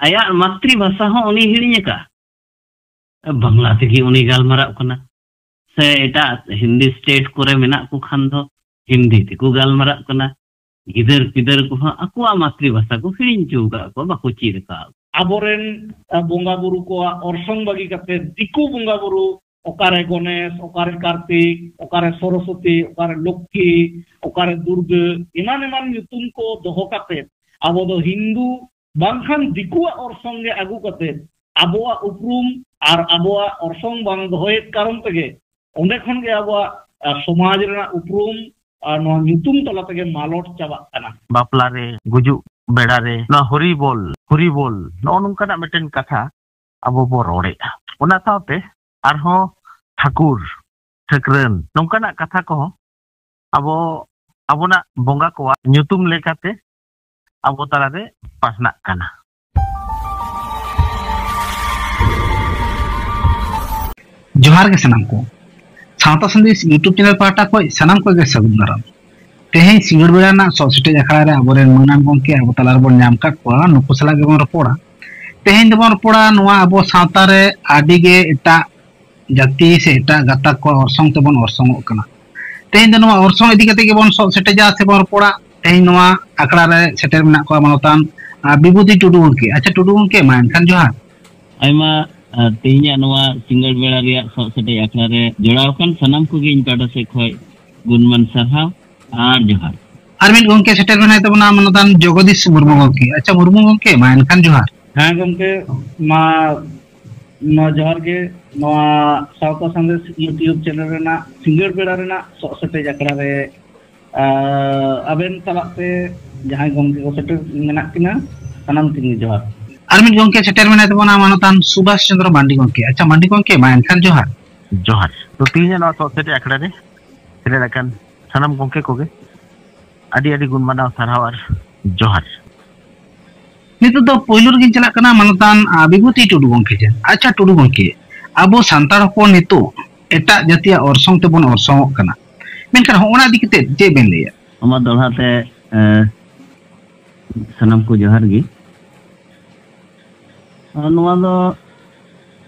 Ayak मातृभाषा हो उनी हिड़िñ का बांग्ला तेगी उनी गालमाराव कना से एटा हिंदी स्टेट कोरे मेना को खान दो हिंदी तेको गालमाराव कना गिदर पिदर को आकुआ मातृभाषा को हिड़िñ चुका को बाको चीर का आबोरेन बोंगा बुरु को ऑर्सोंग बागी कते दिकु बोंगा बुरु ओकारे गणेश ओकारे कार्तिक ओकारे सरस्वती ओकारे लक्ष्मी ओकारे दुर्गा इमान इमान nyutum को दोहो कते आबो दो हिंदू बांखान दिकुआ ऑर्सोंग आगु कते आबोआ उपरुम और आबोआ ऑर्सोंग बांग दोहोयत कारण तगे ओंडे खन गे आबोआ समाज रेना उपरुम और नो nyutum तला तगे मालोट चाबा कना बापला रे गुजु बेड़ा रे ना हरी बोल नो नोंकाना मिटेन कथा आबो बो रोड़े ओना साथे आरहो ठाकुर ठकरन नोंकाना कथा को आबो आबोना बोंगा को nyutum लेकाते आबो ताला रे पासना कना जोहार के सनाम को सावता संदेश यूट्यूब चैनल पाटा को सनाम को सगुन दाराम तेहें सिंगड़ बेड़ा ना सोसिटे जखड़ा रे आबोरेन मानान गोंके आबो तलार बोन नाम का को नुकु सला गेबोन रपोड़ा तेहें दबोन रपोड़ा नोआ आबो सावता रे आडी गे एटा जाति से एटा गाता को ऑर्सोंग तेबोन ऑर्सोंग कना तेहें द नोआ ऑर्सोंग इदी कते गेबोन सोसिटे जा से बोन रपोड़ा तेहें नोआ आकड़ा रे सेटेर मेना को मानोतान विभूति टुडू गोंके अच्छा टुडू गोंके मान खान जोहार आइमा तेहिया नोआ सिंगड़ बेड़ा रिया सोसिटे आकड़ा रे जोड़ाव कान सनाम को गे इन पाटा से खोय गुणमान सरहाव आर जोहार आरमिन गोंके सेटेर मेना तबना मानोतान जगदीश मुर्मू गोंके अच्छा मुर्मू गोंके मान खान जोहार हाँ गोंके मा नो जोहार के नोआ सावता संदेश यूट्यूब चैनल रेना सिंगड़ बेड़ा रेना सोसिटे जाकड़ा रे अबेन तलाते जहां गोंके को सेटेर मेना किना सनाम तिनी जोहार आरमिन गोंके सेटेर मेना तबना मानोतान सुभाष चंद्र मांडी गोंके अच्छा मांडी गोंके मान खान जोहार जोहार तो तीन ना सोसिटे आकड़ा रे सेरे रकन सनाम गोंके कोगे आदि आदि गुण मानाव सारहावर जोहार नितो दो पोइलुर गिन चला कना मानोतान विभूति टुडू गोंके जे अच्छा टुडू गोंके आबो सांतार को नितो एटा जातिया ऑर्सोंग तेबोन ऑर्सोंग कना मेनखान होना दिकते जे बेन लेया अमा दोहाते सनाम को जोहार गी नोआ दो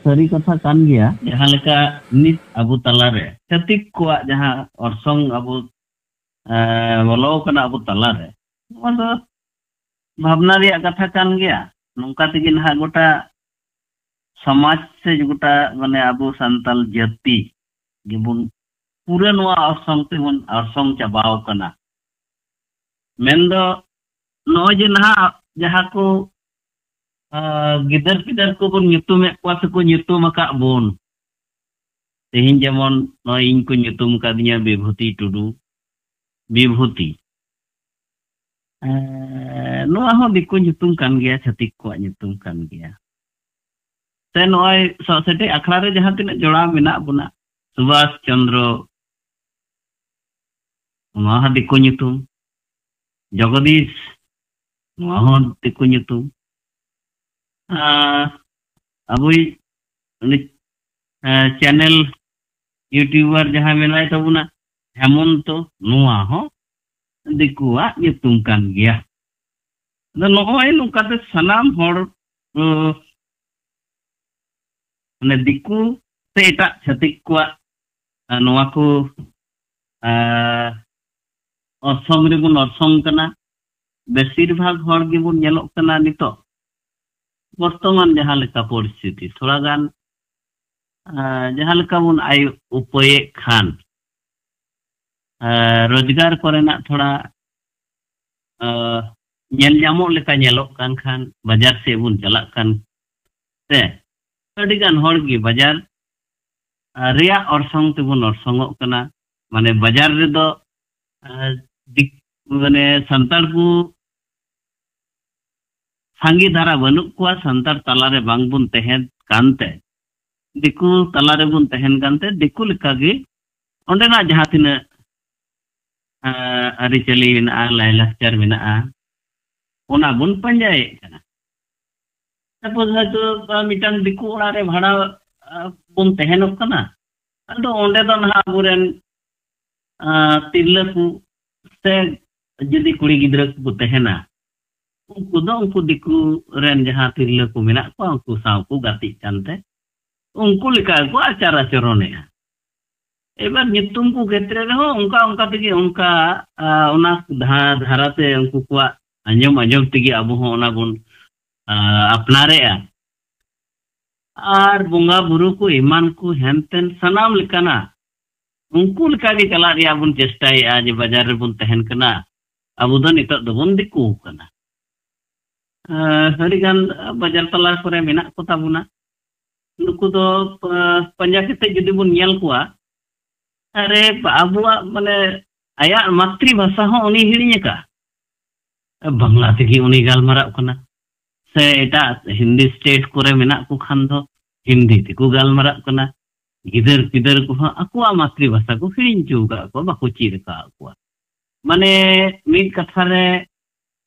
सरी कथा कान गया जहां लेका नित अबु तला रे छतिक को जहां ऑर्सोंग अबु बोलो कना अबु तला रे नोआ दो भावना रिया कथा कान गया नोंका तेगी ना गोटा समाज से गोटा माने अबु संताल जाति गेबुन पूरा नोआ ऑर्सोंग तेबुन ऑर्सोंग चाबाव कना मेंदो नो जे ना जहां को गिदर पिदर को बन nyutum को से को nyutum का बोन तेहिन जेमन नो इन को nyutum का दिया विभूति टुडू विभूति नोआ हो दिको nyutum कान गया छतिक को nyutum कान गया ते नोय सोसाइटी अखड़ा रे जहां तिना जोड़ा मेना बुना सुभाष चंद्र नोआ हो दिको nyutum जगदीश नोआ हो दिको nyutum अबुई चैनल यूट्यूबर जहां मेनाय तबुना हेमंत नोआ हो दिकुआ nyutum कान गया द नोय नुकाते सनाम होड़ ने दिकु से एटा छतिक को नोआ को ऑर्सोंग रे बुन ऑर्सोंग कना बेसिर भाग होड़ गे बुन नेलोक कना नितो वर्तमान जहां लेका परिस्थिति थोड़ा गान जहां लेका बुन आय उपाय खान रोजगार करेना थोड़ा नेल जामो लेका नेलोक कान खान बाजार से बुन चला कान से अडी गान होड़ गे बाजार रिया ऑर्सोंग ते बुन ऑर्सोंग कना माने बाजार रे दो माने संताल को सांगी धारा बनुक को संतार तलारे बांग बुन तहन कानते दिकु तलारे बुन तहन कानते दिकु लेका गे ओंडेना जहां तिना अरि चली मेना लाइलाक्चर मेना ओना बुन पंजाय कना सपोज हयतो मिटान दिकु ओड़ा रे भाड़ा बुन तहन कना अदो ओंडे दो ना बुरेन तिरला को से जदी कुड़ी गिद्रा को तहना Unku do unku diku ren jaha tirla ku menak ko unku saw ku gatik cante. Unku lika ko acara corone. Ebar nyutum ku ketre reho unka tegi unka ona dharate unku kuat anjom tegi abu ho ona bun apnare ar bunga buru ku iman ku henten sanam likana unku lika ge chala ria bun chestai je bazar re bun tehen kana abu do nitok do bun diku kana harigan bazar tala kore menak ko tabuna nuku do panja kete judi bun nyel kuwa are abuwa mane ayak matri bhasa ho uni hirinya ka bangla tegi uni galmarap kana se eta hindi state kore menak ku khan do hindi tiku galmarap kana gider ku aku matri bhasa ku hirin juga ko baku chir ka aku mane mid katha re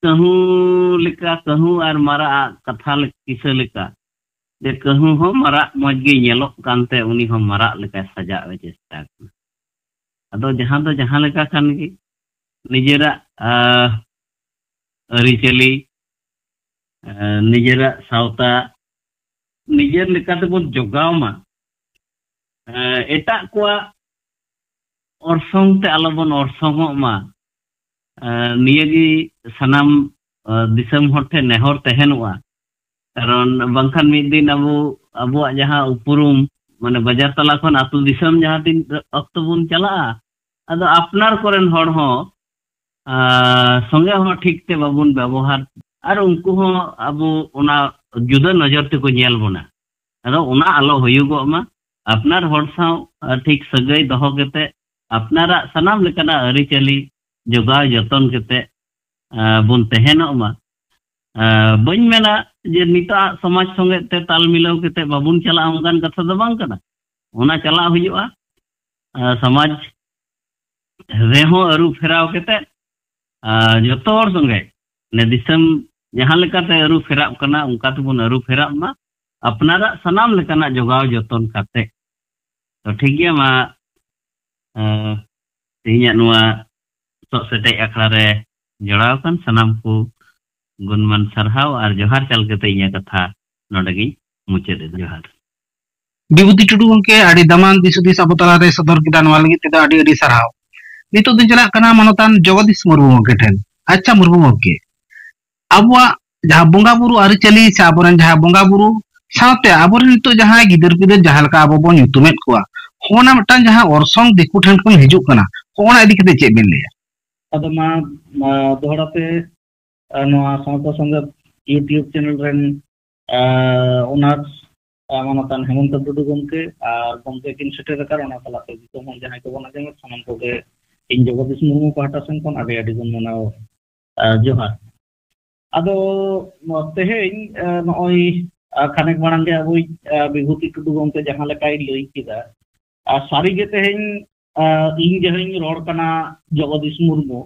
kahu ar mara katha kisa leka de kahu ho mara moj ge nyelok kante uni ho mara leka saja we chesta ado jahan leka kan gi nijera ariceli nijera sauta nijer leka te bon jogaw ma etak kuwa orsong te alobon orsong ma niyagi sanam disam horte nehor tehenwa karon bangkhan mid din abuak jaha upurum mane bazar tala khon atu disam jaha din okto bun chala ado apnar koren hor ho songe ho ठीक te babun ব্যবহার ar unku ho abu ona juda nazar te ko nyel bona ado ona alo huyugo ma apnar hor saw ठीक sagai doho kete apnara sanam lekana ari chali jogaw joton kete bun tehenok ma bañ mena je nita samaj songe te tal milaw kete babun chala ongan katha do bang kana ona chala huyuga samaj reho aru feraw kete joto hor songe ne disam jahan lekate aru ferap kana onka tebun aru ferap ma apnara sanam lekana jogaw joton kate to ठीक gya ma tinya nuwa sok setek akhlak re joraw kan sanam ku gunman sarhaw ar johar chal kete inya katha nodegi muchet johar বিভূতি টুডু গংকে আড়ি দামান দিসুদিস আবো তালারে সদর কিদা নওয়া লাগি তেদা আড়ি সারহাও নিতো দিন চালাক কানা মানতান জগদীশ মুর্মু গংকে ঠেন আচ্ছা মুর্মু গংকে আবুয়া যাহা বঙ্গা বুরু আরি চালি সে আবরেন যাহা বঙ্গা বুরু সাথে আবরেন নিতো যাহা গিদর পিদর যাহা লেকা আবো বন nyutumet kuwa hona matan jaha orsong diku then kon hijuk kana hona idi kete che ben leya ado ma dohorate noa samata songe YouTube channel ren onar manatan Hemanta Dudu gomke ar gomke kin seter kar ona talate tomon jahay ko bona jeng saman ko ge in Jagadish Murmu pahata sen kon adi gon mona johar ado teheng noi khanek marang ge aboi Bibhuti Tudu gomke jahan lekai loi kida sari ge teheng ing jahing ror kana Jagadish Murmu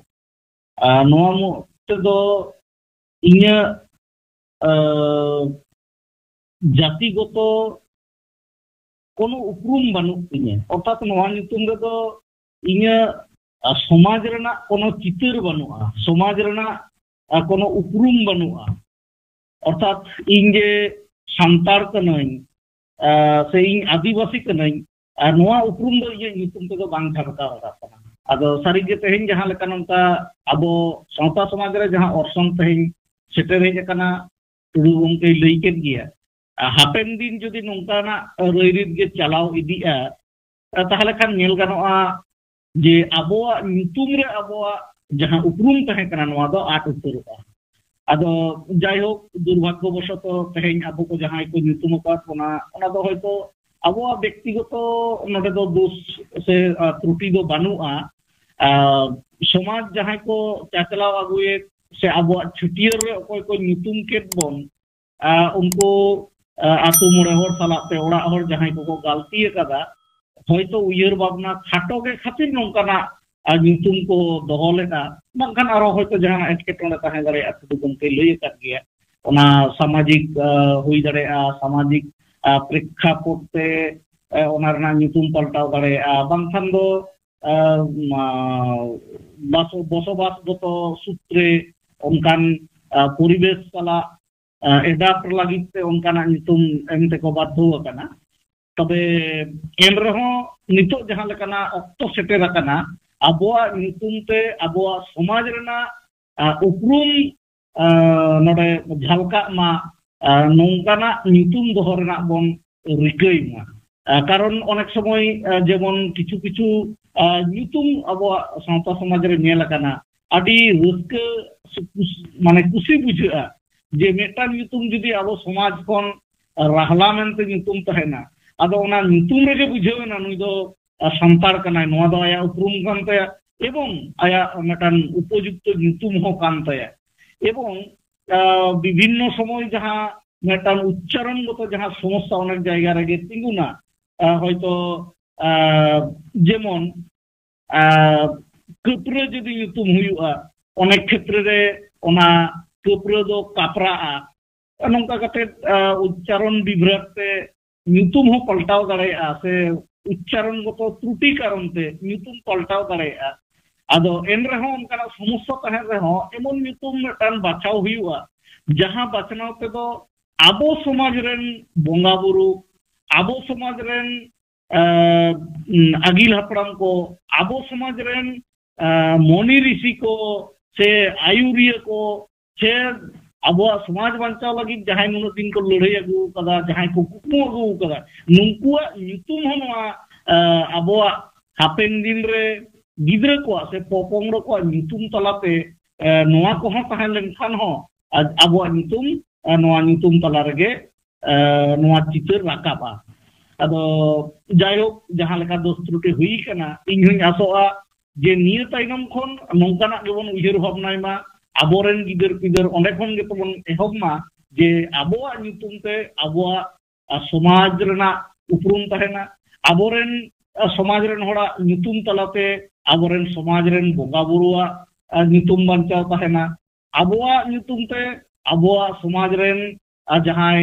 noa mo tedo inya জাতিগত কোনো উপরুম বানুক তিnya অর্থাৎ নোয়া নিতুম রেদো ইnya সমাজ রেনা কোনো চিতর বানুয়া সমাজ রেনা কোনো উপরুম বানুয়া অর্থাৎ ইং যে সান্তার কানাই সে ইং আদিবাসী কানাই নোয়া উপরুম দো ইnya নিতুম তেদো বাং ঝাড়কা রাখা ᱟᱫᱚ ᱥᱟᱹᱨᱤᱜᱮ ᱛᱮᱦᱮᱧ ᱡᱟᱦᱟᱸ ᱞᱮᱠᱟ ᱱᱚᱝᱠᱟ ᱟᱵᱚ ᱥᱟᱶᱛᱟ ᱥᱚᱢᱟᱡᱽ ᱨᱮ ᱡᱟᱦᱟᱸ ᱚᱨᱥᱚᱝ ᱛᱮᱦᱮᱧ ᱥᱮᱴᱮᱨ ᱦᱮᱡ ᱟᱠᱟᱱᱟ ᱴᱩᱰᱩ ᱜᱚᱢᱠᱮ ᱞᱟᱹᱭ ᱠᱮᱫ ᱜᱮᱭᱟ ᱦᱟᱯᱮᱱ ᱫᱤᱱ ᱡᱩᱫᱤ ᱱᱚᱝᱠᱟᱱᱟᱜ ᱨᱟᱹᱭᱨᱤᱛ ᱜᱮ ᱪᱟᱞᱟᱣ ᱤᱫᱤᱜᱼᱟ ᱛᱟᱦᱞᱮ ᱠᱷᱟᱱ ᱧᱮᱞ ᱜᱟᱱᱚᱜᱼᱟ ᱡᱮ ᱟᱵᱚᱣᱟᱜ ᱧᱩᱛᱩᱢ ᱨᱮ ᱟᱵᱚᱣᱟᱜ ᱡᱟᱦᱟᱸ ᱩᱯᱨᱩᱢ ᱛᱟᱦᱮᱸ ᱠᱟᱱᱟ ᱱᱚᱣᱟ ᱫᱚ ᱟᱫ ᱩᱛᱟᱹᱨᱚᱜᱼᱟ ᱟᱫᱚ ᱡᱟᱭᱦᱳᱠ ᱫᱩᱨᱵᱷᱟᱜᱽᱜᱚ ᱵᱚশᱚᱛᱚ ᱛᱮᱦᱮᱧ ᱟᱵᱚ ᱠᱚ ᱡᱟᱦᱟᱸᱭ ᱠᱚ ᱧᱩᱛᱩᱢ ᱟᱠᱟᱫ ᱵᱚᱱᱟ ᱚᱱᱟ ᱫᱚ ᱦᱚᱭᱛᱳ ᱟᱵᱚᱣᱟᱜ ᱵᱮᱠᱛᱤᱜᱚᱛᱚ ᱱᱚᱰᱮ ᱫᱚ ᱫᱳষ ᱥᱮ ত্রুটি ᱫᱚ ᱵᱟᱹᱱᱩᱜᱼᱟ समाज जहां को चाचलाव आगुए से अब छुटियर अकोय को ᱧᱩᱛᱩᱢ केत बोन उनको आतु मोड़े हर सालाते ओड़ा हर जहां को गलती कदा हयतो उयहर भावना खाटो के खातिर नोंकाना ᱧᱩᱛᱩᱢ को दोहो लेना बांखान आरो हयतो जहां एटकेटोने ताहे दारे अतु गमके लई अकाद गया ओना सामाजिक हुई दारे सामाजिक प्रेक्षापट ते ओना रना ᱧᱩᱛᱩᱢ पलटाव दारे बांखान दो बसोबासगत सूत्रे उनकान পরিবেশ সালা এডাপ্ট লাগিত তে অনকানা নিতুম এমতে কো বাধ্য আকানা তবে এনরহো নিতো জাহাঁ লেকানা অক্তো সেটের আকানা আবহাওয়া নিতুম তে আবহাওয়া সমাজ রেনা উপরুম নডে ঝালকা মা নৌকানা নিতুম দোহ রেনা বন রিকাই মা কারণ অনেক সময় যেমন কিছু কিছু নিতুম আবহাওয়া সাঁওতা সমাজ রে নেল আকানা আদি রস্কা মানে খুশি বুঝা যে মেটান নিতুম যদি আবো সমাজ কোন রাহলা মেনতে নিতুম তাহেনা আদো ওনা নিতুম রেগে বুঝাবে না নুই দো সান্তাড় কানায় নোয়া দো আয়া উপরুম কান তায়া এবং আয়া মেটান উপযুক্ত নিতুম হো কান তায়া এবং বিভিন্ন সময় যাহা মেটান উচ্চারণগত যাহা সমস্যা অনেক জায়গা রেগে তিঙ্গুনা হয়তো যেমন কাপড়ে যদি নিতুম হুয়ুগা অনেক ক্ষেত্রে রে ওনা কাপড়ে দো কাপড়াআ নংকা কাতে উচ্চারণ বিভ্রাটতে নিতুম হো পাল্টাও দাঁড়ায় সে উচ্চারণগত ত্রুটি কারণতে নিতুম পাল্টাও দাঁড়ায় আদো এন রেহো অনকানা সমস্যা তাহেন রেহো এমন নিতুম মেটান বাছাও হুয়ুগা যাহা বাছনাও তেদো আবো সমাজ রেন বঙ্গা বুরু আবো সমাজ রেন আগিল হাপড়াম को আবো সমাজ রেন মনি ঋষি को से आयुरिया को से আবো সমাজ বাঞ্চাও লাগি যাহাই নুন দিন কো লড়াই আগু কাদা যাহাই কো কুকমু আগু কাদা নুনকুয়া নিতুম হনওয়া আবো হাপেন দিন রে গিদ্রে को से পপংড় को নিতুম তলাতে নোয়া কো তাহেন লেনখান হ আবো নিতুম নোয়া নিতুম তলা রেগে নোয়া চিতর রাকাবা আদো যাই হোক যাহা লেকা দোষ ত্রুটি হুই কানা ইñ হইñ আসোয়া যে নিয়ে তাইনম খন নংকানা গেবন উইহার ভাবনাই মা আবরেন গিদর পিদর অনেক খন গে তবন এহব মা যে আবোয়া নিতুম তে আবোয়া সমাজ রেনা উপরুম তাহেনা আবরেন সমাজ রেন হড়া নিতুম তালাতে আবরেন সমাজ রেন বঙ্গা বুরুয়া নিতুম বাঞ্চাও তাহেনা আবোয়া নিতুম তে আবোয়া সমাজ রেন যাহাই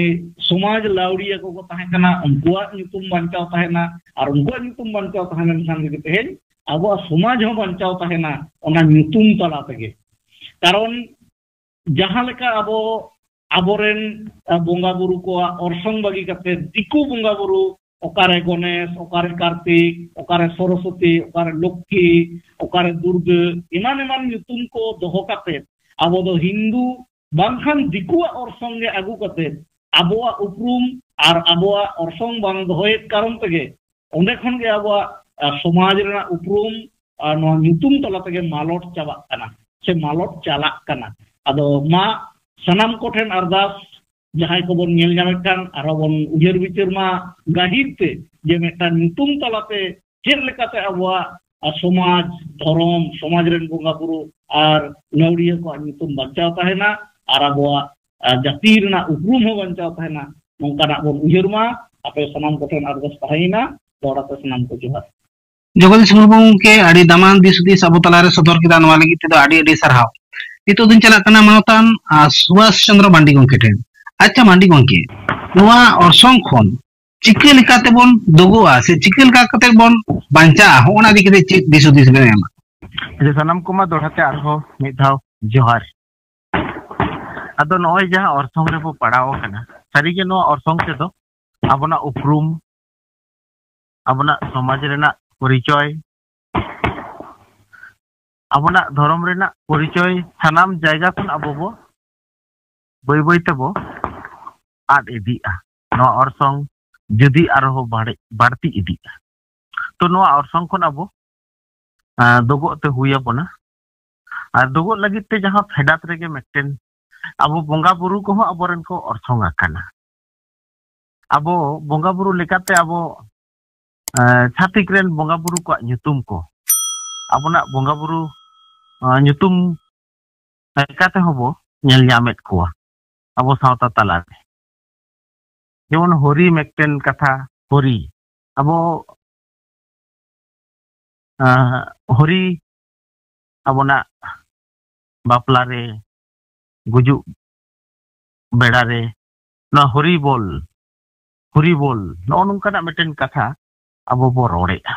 সমাজ লাউড়িয়া को তাহে কানা উনকুয়া নিতুম বাঞ্চাও তাহেনা আর উনকুয়া নিতুম বাঞ্চাও তাহেনা খান গে তেহেন আবো সমাজ হো বাঞ্চাও তাহেনা ওনা নিতুম তালা তেগে কারণ যাহা লেকা আবো আবরেন বঙ্গা বুরু को অর্সং বাগি কাতে দিকু বঙ্গা বুরু ওকারে গণেশ ওকারে কার্তিক ওকারে সরস্বতী ওকারে লক্ষ্মী ওকারে দুর্গা এমান এমান নিতুম को দহ কাতে আবো দো হিন্দু বাংখান দিকুয়া অর্সং গে আগু কাতে আবোয়া উপরুম আর আবোয়া অর্সং বাং দহয়ের কারণ থেকে অনেক খন গে আবোয়া সমাজ রেনা উপরুম আর নোয়া নিতুম তলা থেকে মালট চাবাক কানা সে মালট চালাক কানা আদো মা সানাম কোঠেন আরদাস যাহাই को বন নেল জামের কান আর বন উইহার বিচার মা গাহিরতে যে মেটা নিতুম তলাতে চের লেকাতে আবোয়া সমাজ ধর্ম সমাজ রেন বঙ্গা বুরু আর লাউড়িয়া को নিতুম বাঁচাও তাহেনা আর আবোয়া জাতি রেনা উপরুম হো বাঁচাও তাহেনা নংকানা বন উইহার মা আপে সানাম কোঠেন আরদাস তাহেনা দড়াতে সানাম को जोहार जगदीश मुर्मू के आड़ी दामान दिस अबो तलारे सदर किदा नवा लगी तेदो आड़ी आड़ी सरहाव नितो दिन चला कना मानतान सुभाष चंद्र मांडी गंके ठेन अच्छा मांडी गंके नवा अरसंग खन चिके लिकाते बन दोगोआ से चिके लिकाते बन बांचा होना दिके चिक दिस बेन एमा जे सनम कुमा दोढ़ाते आरहो मिद धाव जोहार अदो नय जहां अरसंग रे बो पड़ाव कना सारी के नो अरसंग ते दो आबना उपरुम आबना समाज रेना परिचय आबना धर्म रेना परिचय सानाम जायगा खन आबो बो बय बय तबो आद इदिआ नो अरसंग जुदी आरो बाड़ती इदिआ तो नो अरसंग खन आबो दोगो ते हुया बना और दोगो लगित ते जहां फेडात रेगे मेटेन आबो बंगा बुरु को हो आबोरन को अरसंग आकाना आबो बंगा बुरु लेकाते आबो छातिक रेन बंगा बुरु को nyutum को आबोना बंगा बुरु nyutum लेकाते होबो नेल ᱧᱟᱢᱮᱫ कोआ आबो सावता तालारे जेमन हरि मेक्टेन कथा हरि आबो हरि आबोना बापलारे गुजु बेड़ारे ना हरि बोल नो नोंकाना मेटेन कथा आबो बो रोड़ेआ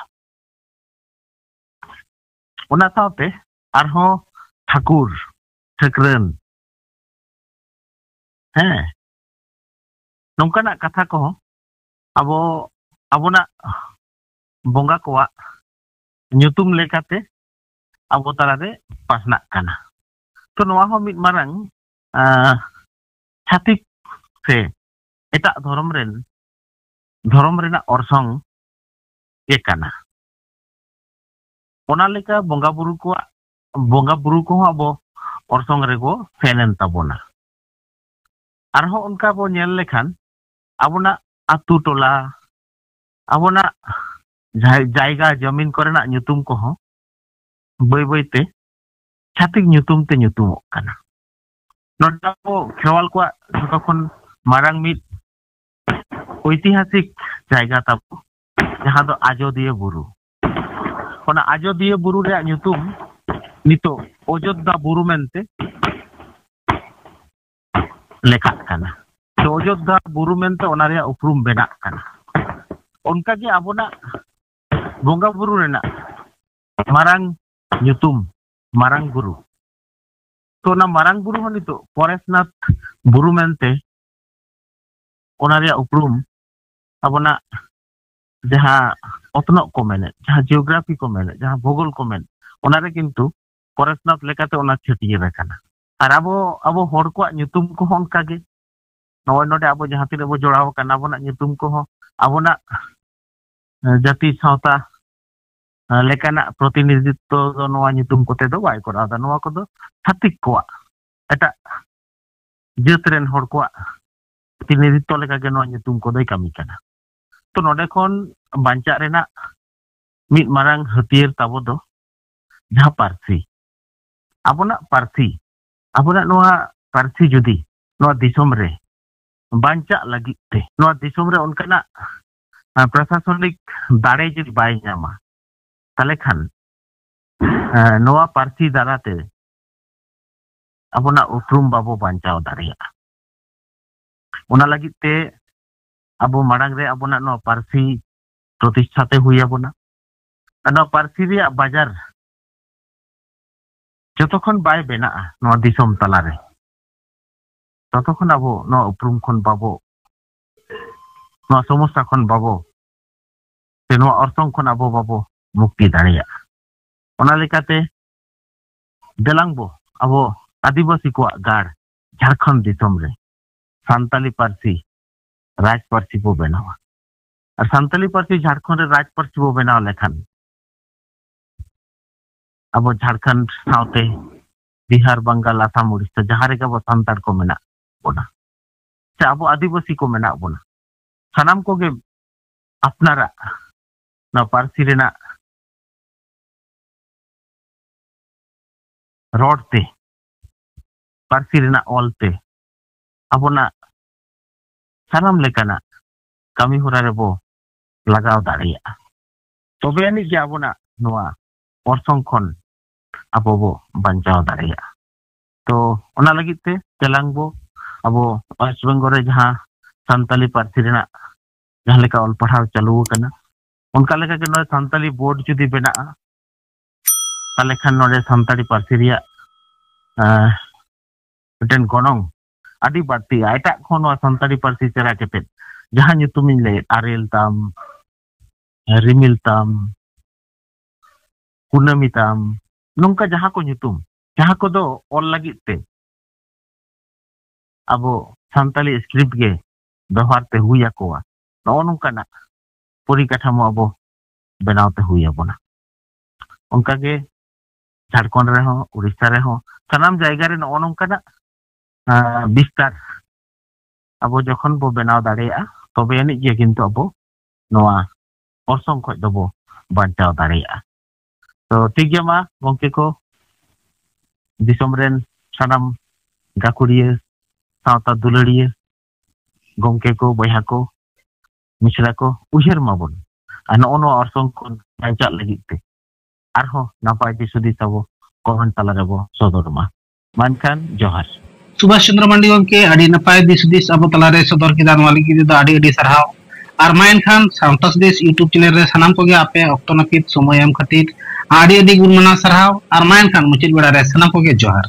ओना सावते आरहो ठाकुर ठाकरन ᱦᱮᱸ ᱱᱚᱝᱠᱟᱱᱟᱜ ᱠᱟᱛᱷᱟ ᱠᱚᱦᱚᱸ ᱟᱵᱚᱱᱟᱜ ᱵᱚᱸᱜᱟ ᱠᱚᱣᱟᱜ ᱧᱩᱛᱩᱢ ᱞᱮᱠᱟᱛᱮ ᱟᱵᱚ ᱛᱟᱞᱟᱨᱮ ᱯᱟᱥᱱᱟᱜ ᱠᱟᱱᱟ ᱛᱚ ᱱᱚᱣᱟ ᱦᱚᱸ ᱢᱤᱫ ᱢᱟᱨᱟᱝ ᱪᱷᱟᱹᱛᱤᱠ ᱥᱮ ᱮᱴᱟᱜ ᱫᱷᱚᱨᱚᱢ ᱨᱮᱱᱟᱜ ᱚᱨᱥᱚᱝ ᱜᱮ ᱠᱟᱱᱟ ᱚᱱᱟ ᱞᱮᱠᱟ ᱵᱚᱸᱜᱟ ᱵᱩᱨᱩ ᱠᱚᱦᱚᱸ ᱟᱵᱚ ᱚᱨᱥᱚᱝ ᱨᱮᱠᱚ ᱥᱮᱱ ᱛᱟᱵᱚᱱᱟ ᱟᱨᱦᱚᱸ ᱚᱱᱠᱟ ᱵᱚ ᱧᱮᱞ ᱞᱮᱠᱷᱟᱱ ᱟᱵᱚᱱᱟᱜ ᱟᱛᱩ ᱴᱚᱞᱟ ᱟᱵᱚᱱᱟᱜ ᱡᱟᱭᱜᱟ ᱡᱚᱢᱤᱱ ᱠᱚᱨᱮᱱᱟᱜ ᱧᱩᱛᱩᱢ ᱠᱚᱦᱚᱸ ᱵᱟᱹᱭ ᱵᱟᱹᱭᱛᱮ ᱪᱷᱟᱹᱛᱤᱠ ᱧᱩᱛᱩᱢ ᱛᱮ ᱧᱩᱛᱩᱢᱚᱜ ᱠᱟᱱᱟ ᱱᱚᱰᱮ ᱟᱵᱚ ᱠᱷᱮᱨᱣᱟᱞ ᱠᱚᱣᱟᱜ ᱡᱚᱛᱚ ᱠᱷᱚᱱ ᱢᱟᱨᱟᱝ ᱢᱤᱫ ঐতিহাসিক জায়গা ᱛᱟᱵᱚ ᱡᱟᱦᱟᱸ ᱫᱚ ᱟᱡᱚᱫᱤᱭᱟᱹ ᱵᱩᱨᱩ ᱚᱱᱟ ᱟᱡᱚᱫᱤᱭᱟᱹ ᱵᱩᱨᱩ ᱨᱮᱭᱟᱜ ᱧᱩᱛᱩᱢ ᱱᱤᱛᱚᱜ ᱚᱡᱳᱫᱽᱫᱷᱟ ᱵᱩᱨᱩ ᱢᱮᱱᱛᱮ লেখাত কানা তো অযোধ্যা বুরু মেনতে ওনা রেয়া উপরুম বেনাক কানা অনকাগে আবনা বঙ্গা Bru রেনা Marang nyutum marang buru তো না মারাং বুরু হনি তো পরেশনাথ বুরু মেনতে ওনা রেয়া উপরুম আবনা যাহা অতনক কো মেনে যাহা জিওগ্রাফি কো মেনে যাহা ভূগোল কো মেনে ওনা রে কিন্তু পরেশনাথ লেকাতে ওনা ছটিয়ে রাখানা আর আবো হড় quack nyutum ko onkage noy node abo jaha tine bo joraw kana abona nyutum ko abona jati sawta lekana protinidhitto do noa nyutum kote do bai kora da noa kodo hatik ko eta jetren hor ko protinidhitto lekage noa nyutum ko doi kami kana to node kon bancak rena mid marang hatier tabo do jaha parsi abona noa parsi judi noa disom re bancak lagi te noa disom re onkana prasasonik dare judi bai nyama tale khan noa parsi darate abona uprum babo bancao daria ona lagi te abo marang re abona noa parsi protishthate hui abona noa parsi reya bajar যতক্ষণ by বেনা নোয়া দিশম তালারে ততক্ষণ আবো নোয়া উপরুম খন পাবো নোয়া সমস্যা খন পাবো সে নোয়া অর্থং খন আবো পাবো মুক্তি দাঁড়িয়া ওনা লেকাতে দেলাংবো আবো আদিবাসী কোয়াক গাড় ঝাড়খণ্ড দিশম রে সান্তালি পার্সি রাজ পার্সি বো বেনাওয়া আর সান্তালি পার্সি ঝাড়খণ্ডের রাজ পার্সি বো বেনাও লেখান abo Jharkhand saute Bihar Bengal Assam Odisha jaha rega bo santar ko mena bona se abo adibasi ko mena bona sanam ko ge apnara na parsi rena rodte parsi rena olte abona sanam lekana kami hora rebo lagaw daria tobe ani je abona noa orson khon abo bo bancao daria to ona lagit te telang bo abo West Bengal re jaha santali parsi rena jaha leka ol padhaw chalu kana onka leka ke noy santali board judi bena tale khan node santali parsi riya miten gonong adi bati eta khon noa santali parsi chera kete jaha nyutum in le arel tam rimil tam kunami tam nungka jaha ko nyutum jaha ko do ol lagit te abo santali script ge ব্যবহার te huya koa no nungka na porikathamo abo benaw te huya bona onka ge Jharkhand re ho Odisha re ho sanam jayga re no nungka na bistar abo jokhon bo benaw dareya tobe ani ge kintu abo noa orsong khoj do bo banchaw dareya तो ठीक है मा गंके को दिसम rain सानाम गाकुड़िया सावता दुलड़िया गंके को बया को मिश्रा को उहर माबन आ no अरसंग को बांचा लगित ते आरहो नापाय दिसुदी सबो कमेंट ताला रेबो सदर मा मानखान जोहार सुभाष चंद्र मांडी गंके आडी नापाय दिसुदिस अब तला रे सदर किदा नवाली की दो आडी आडी सरहाव आर मानखान सावतास देश यूट्यूब चैनल रे सानाम को गे आपे ऑक्टो नापित समय एम खातिर आडी आडी गुणमाना सरहाव आर मानखान मुचित बेड़ा रे सानाम को गे जोहार।